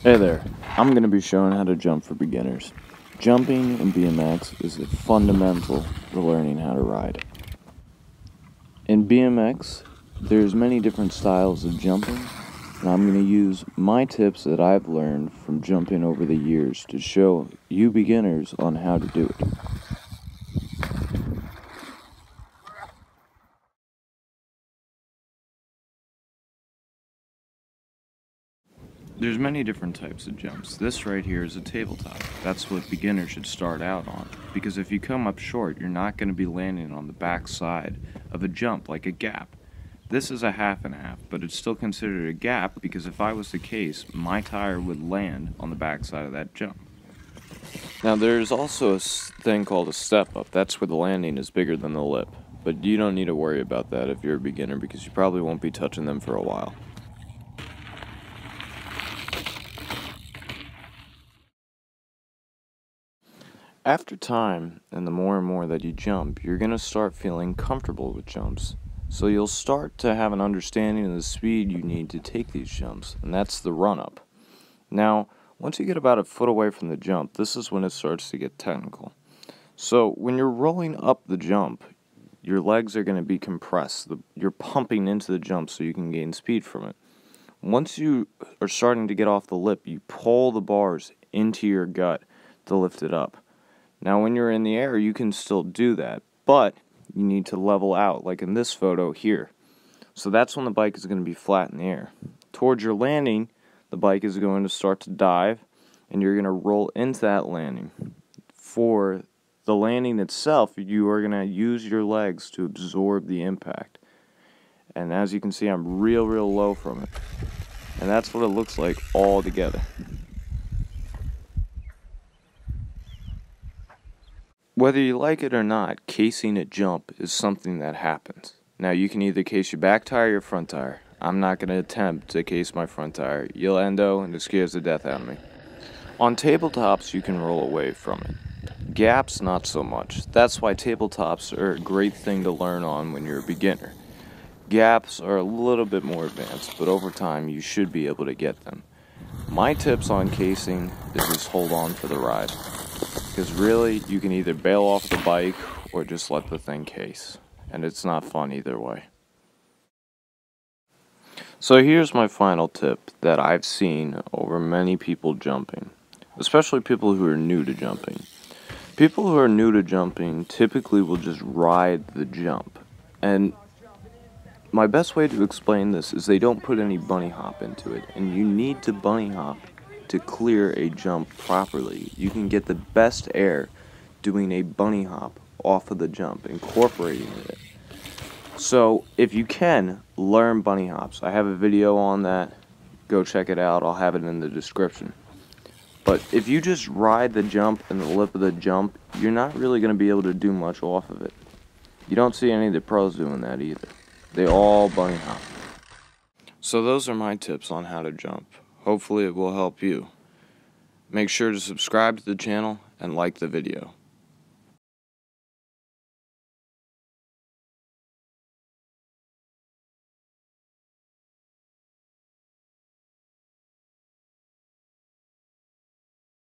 Hey there, I'm going to be showing how to jump for beginners. Jumping in BMX is fundamental to learning how to ride. In BMX, there's many different styles of jumping, and I'm going to use my tips that I've learned from jumping over the years to show you beginners on how to do it. There's many different types of jumps. This right here is a tabletop. That's what beginners should start out on, because if you come up short, you're not going to be landing on the back side of a jump like a gap. This is a half and half, but it's still considered a gap because if I was the case, my tire would land on the back side of that jump. Now there's also a thing called a step up. That's where the landing is bigger than the lip, but you don't need to worry about that if you're a beginner because you probably won't be touching them for a while. After time, and the more and more that you jump, you're going to start feeling comfortable with jumps. So you'll start to have an understanding of the speed you need to take these jumps, and that's the run-up. Now, once you get about a foot away from the jump, this is when it starts to get technical. So when you're rolling up the jump, your legs are going to be compressed. You're pumping into the jump so you can gain speed from it. Once you are starting to get off the lip, you pull the bars into your gut to lift it up. Now when you're in the air, you can still do that, but you need to level out, like in this photo here. So that's when the bike is going to be flat in the air. Towards your landing, the bike is going to start to dive, and you're going to roll into that landing. For the landing itself, you are going to use your legs to absorb the impact. And as you can see, I'm real low from it. And that's what it looks like all together. Whether you like it or not, casing a jump is something that happens. Now you can either case your back tire or your front tire. I'm not going to attempt to case my front tire. You'll endo and it scares the death out of me. On tabletops you can roll away from it. Gaps not so much. That's why tabletops are a great thing to learn on when you're a beginner. Gaps are a little bit more advanced, but over time you should be able to get them. My tips on casing is just hold on for the ride. Because really, you can either bail off the bike or just let the thing case. And it's not fun either way. So here's my final tip that I've seen over many people jumping. Especially people who are new to jumping. People who are new to jumping typically will just ride the jump. And my best way to explain this is they don't put any bunny hop into it. And you need to bunny hop to clear a jump properly. You can get the best air doing a bunny hop off of the jump, incorporating it. So if you can, learn bunny hops. I have a video on that. Go check it out. I'll have it in the description. But if you just ride the jump and the lip of the jump, you're not really going to be able to do much off of it. You don't see any of the pros doing that either. They all bunny hop. So those are my tips on how to jump. Hopefully it will help you. Make sure to subscribe to the channel and like the video.